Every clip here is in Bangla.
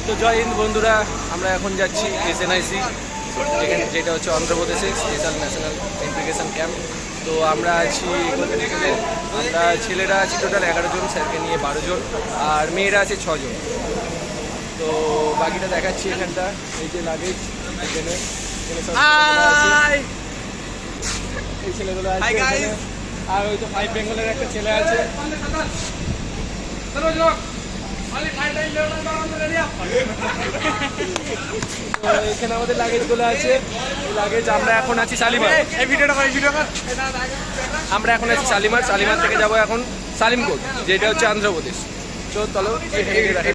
তো জয় হিন্দ বন্ধুরা, আমরা এখন যাচ্ছি SNIC, যেটা হচ্ছে অন্ধ্রপ্রদেশের স্পেশাল ন্যাশনাল ইন্টিগ্রেশন ক্যাম্প। তো আমরা আছি, আমরা ছেলেরা আছি টোটাল 11 জন, স্যারকে নিয়ে 12 জন, আর মেয়েরা আছে 6 জন। তো বাকিটা দেখাচ্ছি এখানটা, এই যে লাগেজ এখানে সব আছে, এই ছেলেগুলো আছে এখানে। আর ওই তো 5 বেঙ্গলের একটা ছেলে আছে। তো এখানে আমাদের লাগেজগুলো আছে, লাগেজ। আমরা এখন আছি শালিমার, আমরা এখন আছি শালিমার। শালিমার থেকে যাবো এখন সালিমকোট, যেটা হচ্ছে অন্ধ্রপ্রদেশ। তো চলো রাখি।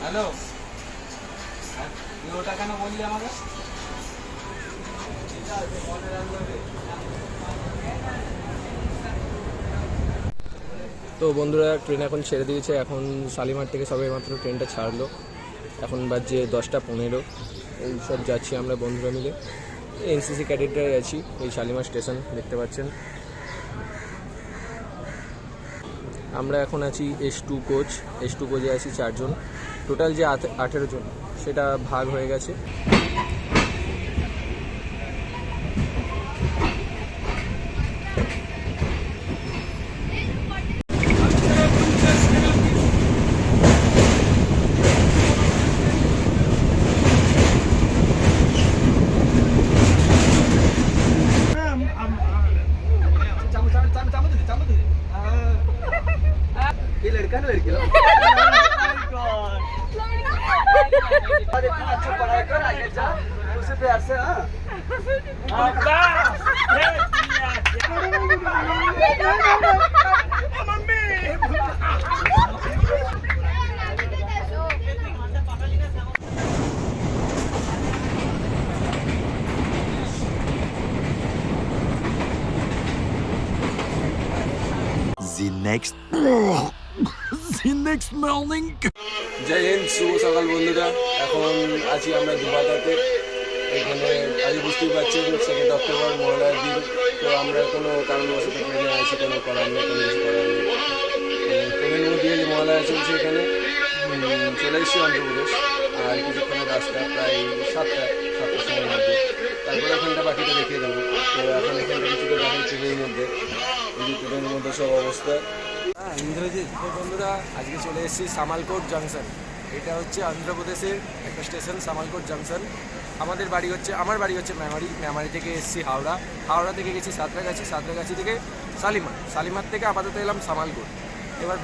হ্যালো, ওটা কেন বললি আমাকে? তো বন্ধুরা, ট্রেন এখন ছেড়ে দিয়েছে। এখন শালিমার থেকে সবে মাত্র ট্রেনটা ছাড়লো। এখন বাজে 10টা 15। এই সব যাচ্ছি আমরা বন্ধুরা মিলে, NCC ক্যাডেটরাই আছি। এই শালিমার স্টেশন দেখতে পাচ্ছেন। আমরা এখন আছি S2 কোচ। S2 কোচে আছি 4 জন, টোটাল যে 18 জন সেটা ভাগ হয়ে গেছে। The next morning. জয় হিন্দ, শুভ সকাল বন্ধুরা। এখন আছি আমরা দুবাটাতে। এখানে আজ বুঝতেই পারছেন 2 অক্টোবর মহালয়ার দিন। তো আমরা কোনো কারণবশত ট্রেনে আছি, কোনো করার নেই, কোনো কিছু করার নেই। ট্রেনের মধ্যে যে মহালয়া চলছে এখানে চলে এসেছি অন্ধ্রপ্রদেশ। আর কিছুক্ষণের রাস্তা, প্রায় 7টার সময়ের মধ্যে। তারপরে এখানটা বাকিটা দেখিয়ে দেবো। তো এখন এখানটা কিছুটা দেখেন ট্রেনের মধ্যে, এই যে ট্রেনের মধ্যে সব অবস্থা। ইন্দ্রজিৎ। তো বন্ধুরা, আজকে চলে এসেছি সামালকোট জাংশন। এটা হচ্ছে অন্ধ্রপ্রদেশের একটা স্টেশন, সামালকোট জাংশন। আমার বাড়ি হচ্ছে মেমারি থেকে এসেছি হাওড়া থেকে গেছি সাঁতরাগাছি থেকে শালিমার থেকে আপাতত এলাম সামালকোট। এবার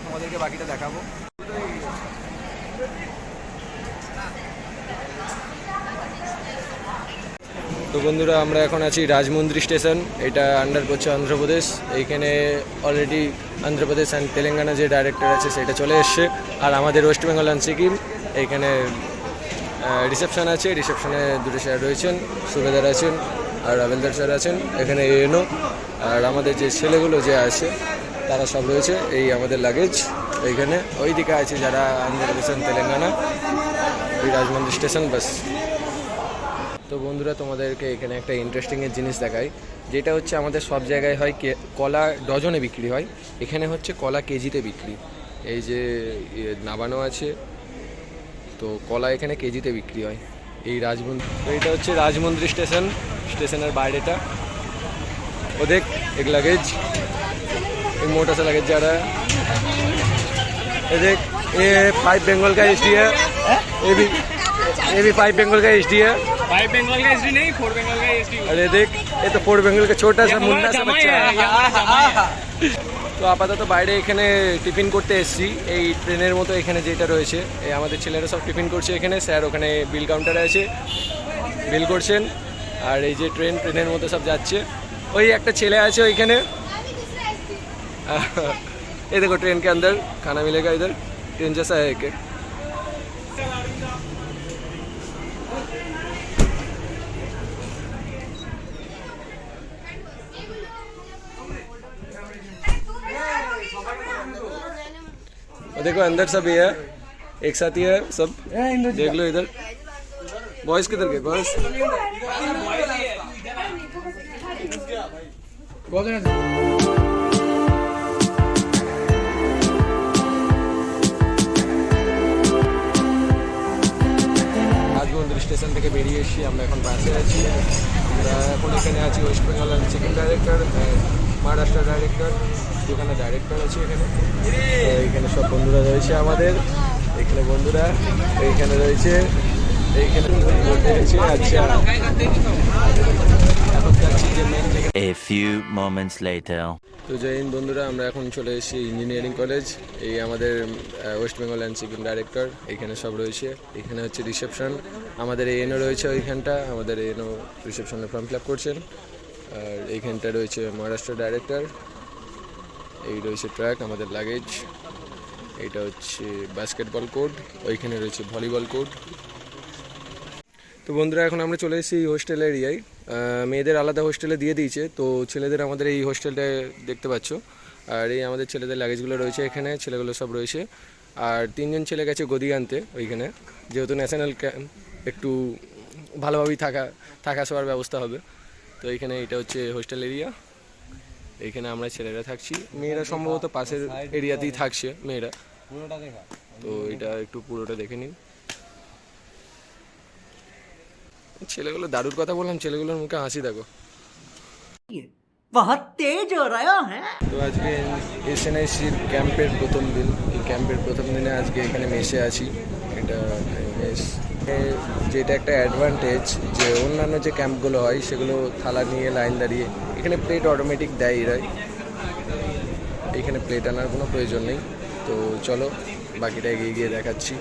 আমাদেরকে বাকিটা দেখাবো। তো বন্ধুরা, আমরা এখন আছি রাজমন্দ্রি স্টেশন। এটা আন্ডার করছে অন্ধ্রপ্রদেশ। এইখানে অলরেডি অন্ধ্রপ্রদেশ অ্যান্ড তেলেঙ্গানা যে ডাইরেক্টর আছে সেটা চলে এসছে। আর আমাদের ওয়েস্ট বেঙ্গল অ্যান্ড সিকিম এইখানে রিসেপশন আছে। রিসেপশনে 2 স্যার রয়েছেন, সুবেদার আছেন আর রাবেলদার স্যার আছেন। এখানে এনো আর আমাদের যে ছেলেগুলো যে আছে তারা সব রয়েছে। এই আমাদের লাগেজ এইখানে। ওই দিকে আছে যারা অন্ধ্রপ্রদেশ অ্যান্ড তেলেঙ্গানা। এই রাজমন্দ্রি স্টেশন বাস। তো বন্ধুরা, তোমাদেরকে এখানে একটা ইন্টারেস্টিংয়ের জিনিস দেখাই, যেটা হচ্ছে আমাদের সব জায়গায় হয় কলা ডজনে বিক্রি হয়, এখানে হচ্ছে কলা কেজিতে বিক্রি। এই যে নাবানো আছে, তো কলা এখানে কেজিতে বিক্রি হয় এই রাজমন্দ্রি। তো এটা হচ্ছে রাজমন্দ্রি স্টেশনের বাইরেটা। ও দেখ এক লাগেজ, एक मोटा सा लगेज जा रहा है। ये देख, ये 5 बेंगल का एसडी है। ये भी 5 बेंगल का एसडी है। 5 बेंगल का एसडी नहीं, 4 बेंगल का एसडी। अरे देख, ये तो 4 बेंगल का छोटा सा मुन्ना सा बच्चा है। তো আপাতত বাইরে এখানে টিফিন করতে এসেছি। এই ট্রেনের মতো এখানে যেটা রয়েছে, এই আমাদের ছেলেরা সব টিফিন করছে এখানে। স্যার ওখানে বিল কাউন্টারে আছে, বিল করছেন। আর এই যে ট্রেনের মতো সব যাচ্ছে। ওই একটা ছেলে আছে ওইখানে। ये देखो, ट्रेन के अंदर खाना मिलेगा। इधर ट्रेन जैसा है एक। देखो अंदर सब ये है। एक साथ ही है सब। देख लो इधर बॉयज किधर गए बॉयज। রাজমন্দির স্টেশন থেকে বেরিয়ে এসেছি, আমরা এখন বাসে আছি। আমরা এখন এখানে আছি West Bengal and Sikkim director, Maharashtra director, দুখানে ডাইরেক্টর আছে এখানে। তো এইখানে সব বন্ধুরা রয়েছে আমাদের, এখানে বন্ধুরা এইখানে রয়েছে, এইখানে রয়েছে। আচ্ছা এখন যাচ্ছি যে main. A few moments later. তো জয় হিন্দ বন্ধুরা, আমরা এখন চলে এসেছি ইঞ্জিনিয়ারিং কলেজ। এই আমাদের West Bengal and Sikkim director এখানে সব রয়েছে। এখানে হচ্ছে রিসেপশন, আমাদের এএনও রয়েছে ওইখানটা, আমাদের এএনও রিসেপশনে ফর্ম ফিল আপ করছেন। আর এইখানটা রয়েছে মহারাষ্ট্র ডাইরেক্টর, এই রয়েছে ট্র্যাক, আমাদের লাগেজ, এইটা হচ্ছে বাস্কেটবল কোর্ট, ওইখানে রয়েছে ভলিবল কোর্ট। তো বন্ধুরা এখন আমরা চলে এসেছি হোস্টেল এরিয়ায়। মেয়েদের আলাদা হোস্টেলে দিয়ে দিয়েছে, তো ছেলেদের আমাদের এই হোস্টেলটা দেখতে পাচ্ছ। আর এই আমাদের ছেলেদের লাগেজগুলো রয়েছে এখানে, ছেলেগুলো সব রয়েছে। আর 3জন ছেলে গেছে গদি আনতে ওইখানে, যেহেতু ন্যাশনাল ক্যাম্প একটু ভালোভাবেই থাকা শোয়ার ব্যবস্থা হবে। তো এইখানে এটা হচ্ছে হোস্টেল এরিয়া, এইখানে আমরা ছেলেরা থাকছি, মেয়েরা সম্ভবত পাশের এরিয়াতেই থাকছে মেয়েরা। তো এটা একটু পুরোটা দেখে নিন। ছেলেগুলো দারুর কথা বললাম, ছেলেগুলোর মুখে হাসি দেখো। बहुत तेज हो रहा है। তো আজকে এসএনআইসির ক্যাম্পের প্রথম দিন। এই ক্যাম্পের প্রথম দিনে আজকে এখানে মেসে আছি। এটা মেস, যেটা একটা অ্যাডভান্টেজ যে অন্যান্য যে ক্যাম্পগুলো হয় সেগুলো থালা নিয়ে লাইন দাঁড়িয়ে, এখানে প্লেট অটোমেটিক দেয় এরাই, এইখানে প্লেট আনার কোনো প্রয়োজন নেই। তো চলো বাকিটা এগিয়ে গিয়ে দেখাচ্ছি।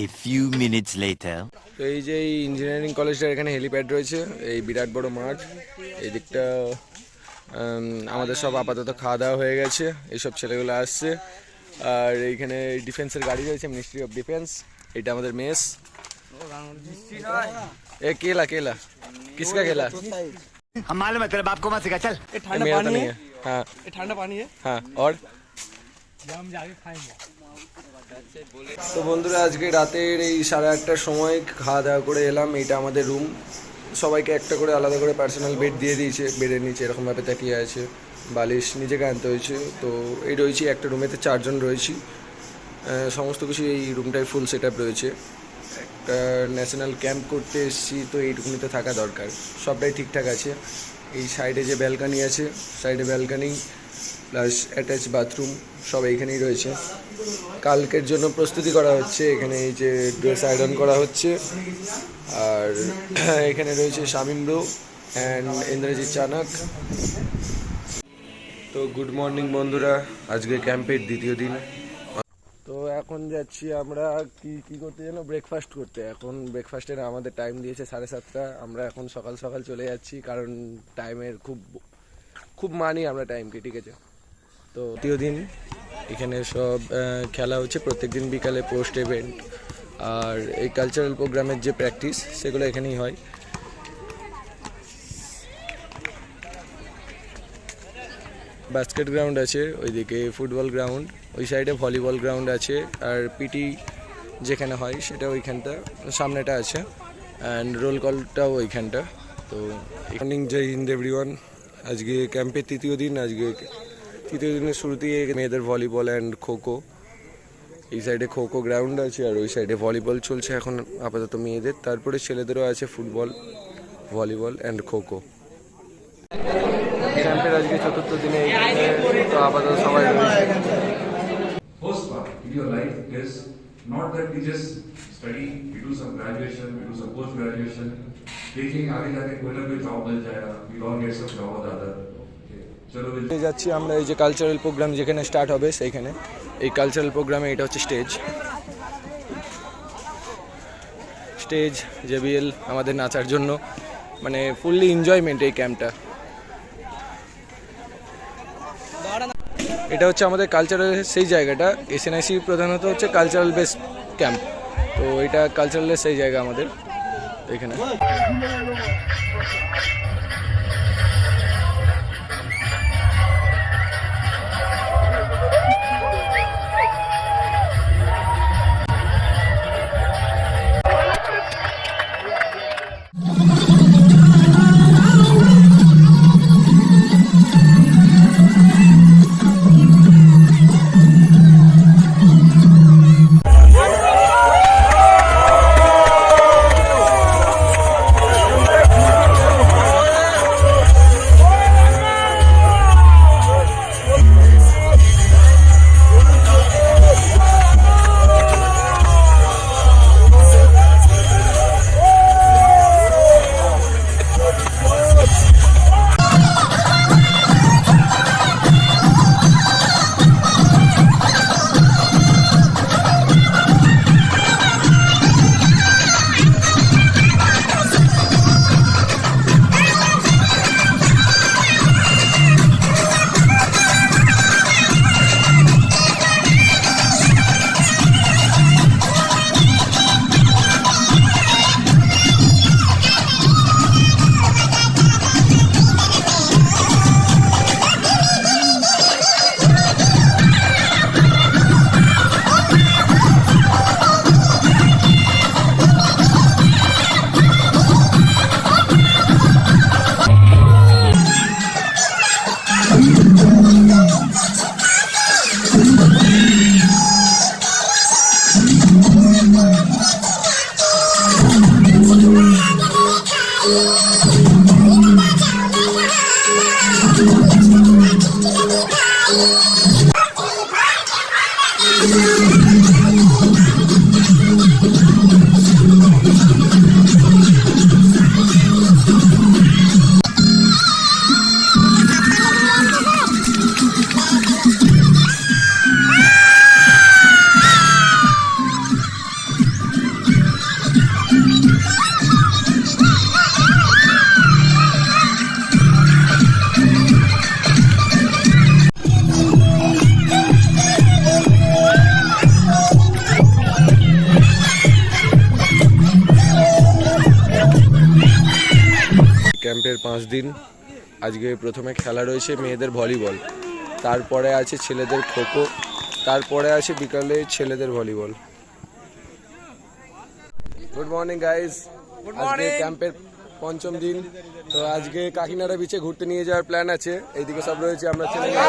A few minutes later. তো এই যে এই ইঞ্জিনিয়ারিং কলেজটার এখানে হেলিপ্যাড রয়েছে, এই বিরাট বড় মাঠ। এই দিকটা আমাদের সব আপাতত খাওয়া দাওয়া হয়ে গেছে, এইসব ছেলেগুলো আসছে। আর এইখানে ডিফেন্সের গাড়ি রয়েছে, মিনিস্ট্রি অফ ডিফেন্স। এটা আমাদের মেস। এ কেলা কেলা কিসকা কেলা? हम मालूम है तेरे बाप को मत सिखा चल। मेरा तो नहीं है। हाँ ये ठंडा पानी है, हाँ। और हम जाके खाएंगे। তো বন্ধুরা আজকে রাতের এই 8:30টার সময় খাওয়া দাওয়া করে এলাম। এইটা আমাদের রুম, সবাইকে একটা করে আলাদা করে পার্সোনাল বেড দিয়ে দিয়েছে। বেডের নিচে এরকমভাবে তাকিয়ে আছে, বালিশ নিজেকে আনতে হয়েছে। তো এই রয়েছি একটা রুমেতে 4 জন রয়েছি, সমস্ত কিছু এই রুমটায় ফুল সেট আপ রয়েছে। একটা ন্যাশনাল ক্যাম্প করতে এসেছি, তো এইটুকুনিতে থাকা দরকার। সবটাই ঠিকঠাক আছে। এই সাইডে যে ব্যালকানি আছে, সাইডে ব্যালকানি প্লাস অ্যাটাচ বাথরুম সব এইখানেই রয়েছে। কালকের জন্য প্রস্তুতি করা হচ্ছে, এখানে এই যে ড্রেস আয়রন করা হচ্ছে। আর এখানে রয়েছে শামিম ব্রো অ্যান্ড ইন্দ্রজিৎ চানক। তো গুড মর্নিং বন্ধুরা, আজকে ক্যাম্পের দ্বিতীয় দিন। তো এখন যাচ্ছি আমরা কি করতে জানো, ব্রেকফাস্ট করতে। এখন ব্রেকফাস্টের আমাদের টাইম দিয়েছে 7:30। আমরা এখন সকাল সকাল চলে যাচ্ছি, কারণ টাইমের খুব মানি আমরা টাইমকে, ঠিক আছে। তো দ্বিতীয় দিন এখানে সব খেলা হচ্ছে প্রত্যেকদিন বিকালে, পোস্ট ইভেন্ট আর এই কালচারাল প্রোগ্রামের যে প্র্যাকটিস সেগুলো এখানেই হয়। বাস্কেট গ্রাউন্ড আছে ওইদিকে, ফুটবল গ্রাউন্ড ওই সাইডে, ভলিবল গ্রাউন্ড আছে। আর পিটি যেখানে হয় সেটা ওইখানটা সামনেটা আছে, অ্যান্ড রোল কলটাও ওইখানটা। তো মর্নিং জয় হিন্দ এভরিওয়ান। আজকে ক্যাম্পের তৃতীয় দিন। আজকে তৃতীয় দিনের শুরুতেই মেয়েদের ভলিবল অ্যান্ড খোখো, এই সাইডে খোখো গ্রাউন্ড আছে আর ওই সাইডে ভলিবল চলছে এখন আপাতত মেয়েদের। তারপরে ছেলেদেরও আছে ফুটবল, ভলিবল অ্যান্ড খোখো। ক্যাম্পের আজকে চতুর্থ দিনে, তো আপাতত সবাই রয়েছে। First part in your life is not that we just study, we do some graduation, we do some post graduation, thinking आगे जाके कोई ना कोई जॉब मिल जाएगा, we all get some job or the other. चलो যাচ্ছি আমরা এই যে কালচারাল প্রোগ্রাম যেখানে স্টার্ট হবে সেইখানে। এই কালচারাল প্রোগ্রামে এটা হচ্ছে স্টেজ জেবিএল আমাদের নাচার জন্য, মানে ফুললি এনজয়মেন্ট এই ক্যাম্পটা। এটা হচ্ছে আমাদের কালচারাল সেই জায়গাটা। এসএনআইসি প্রধানত হচ্ছে কালচারাল বেসড ক্যাম্প, তো এটা কালচারালের সেই জায়গা আমাদের এখানে। 5 দিন। আজকে প্রথমে খেলা রয়েছে মেয়েদের ভলিবল, তারপরে আছে ছেলেদের খোখো, তারপরে আছে বিকালে ছেলেদের ভলিবল। গুড মর্নিং গাইস, আজকে ক্যাম্পের পঞ্চম দিন। তো আজকে কাকিনাড়া বিচে ঘুরতে নিয়ে যাওয়ার প্ল্যান আছে। এইদিকে সব রয়েছে, আমরা ছেলেগুলো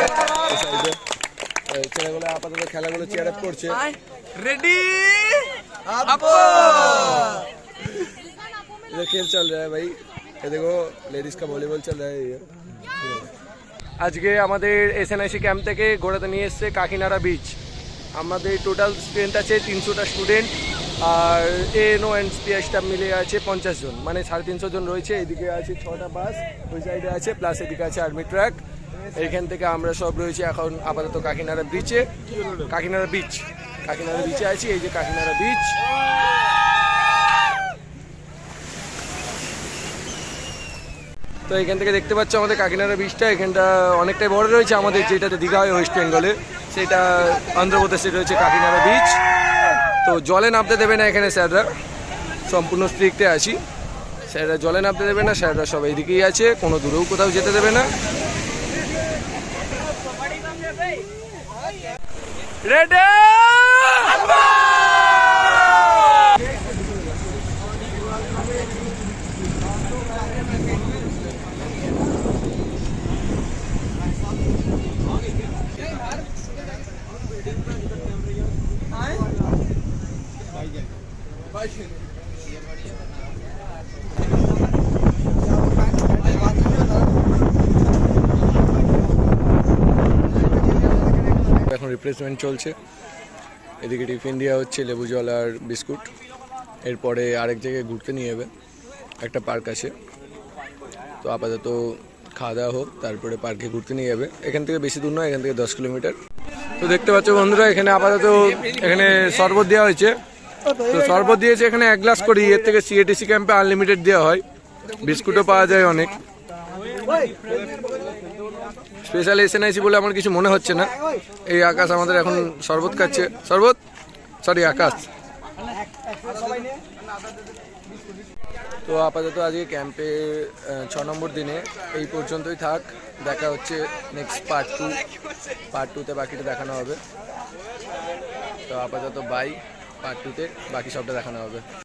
এই সাইডে। ছেলেগুলো আপাতত খেলাগুলো চেয়ার আপ করছে। रेडी ये खेल चल रहा है भाई, ये देखो लेडीज का वॉलीबॉल चल रहा है ये। আজকে আমাদের এসএনআইসি ক্যাম্প থেকে ঘোরাতে নিয়ে এসছে কাকিনাড়া বিচ। আমাদের টোটাল স্টুডেন্ট আছে 300টা স্টুডেন্ট, আর এএনও অ্যান্ড স্পিয়ার স্টাফ মিলে আছে 50 জন, মানে 350 জন রয়েছে। এদিকে আছে 6টা বাস, ওই সাইডে আছে, প্লাস এদিকে আছে আর্মি ট্র্যাক। এইখান থেকে আমরা সব রয়েছি এখন আপাতত কাকিনাড়া বিচে। কাকিনাড়া বিচে আছি, এই যে কাকিনাড়া বিচ। তো এখান থেকে দেখতে পাচ্ছ আমাদের কাকিনাড়া বিচটা, এখানটা অনেকটাই বড় রয়েছে। আমাদের যেটাতে দীঘা হয় ওয়েস্ট বেঙ্গলে, সেটা অন্ধ্রপ্রদেশে রয়েছে কাকিনাড়া বিচ। তো জলে নামতে দেবে না এখানে স্যাররা, সম্পূর্ণ স্ট্রিক্টে আছি। স্যাররা জলে নামতে দেবে না, স্যাররা সব এইদিকেই আছে, কোনো দূরেও কোথাও যেতে দেবে না। রেডি এখন রিপ্লেসমেন্ট চলছে। এদিকে টিফিন দেওয়া হচ্ছে, লেবু জল আর বিস্কুট। এরপরে আরেক জায়গায় ঘুরতে নিয়ে যাবে, একটা পার্ক আছে। তো আপাতত খাওয়া দাওয়া হোক, তারপরে পার্কে ঘুরতে নিয়ে যাবে। এখান থেকে বেশি দূর নয়, এখান থেকে 10 কিলোমিটার। তো দেখতে পাচ্ছ বন্ধুরা, এখানে আপাতত এখানে শরবত দেওয়া হয়েছে। তো শরবত দিয়েছে এখানে 1 গ্লাস করে। এর থেকে সিএটিসি ক্যাম্পে আনলিমিটেড দেওয়া হয়। বিস্কুটও পাওয়া যায় অনেক। স্পেশাল এসএনআইসি বলে আমার কিছু মনে হচ্ছে না। এই আকাশ আমাদের এখন শরবত খাচ্ছে, আকাশ। তো আপাতত আজকে ক্যাম্পে 6 নম্বর দিনে এই পর্যন্তই থাক। দেখা হচ্ছে নেক্সট পার্ট 2তে বাকিটা দেখানো হবে। তো আপাতত বাই, পার্ট 2তে বাকি সবটা দেখানো হবে।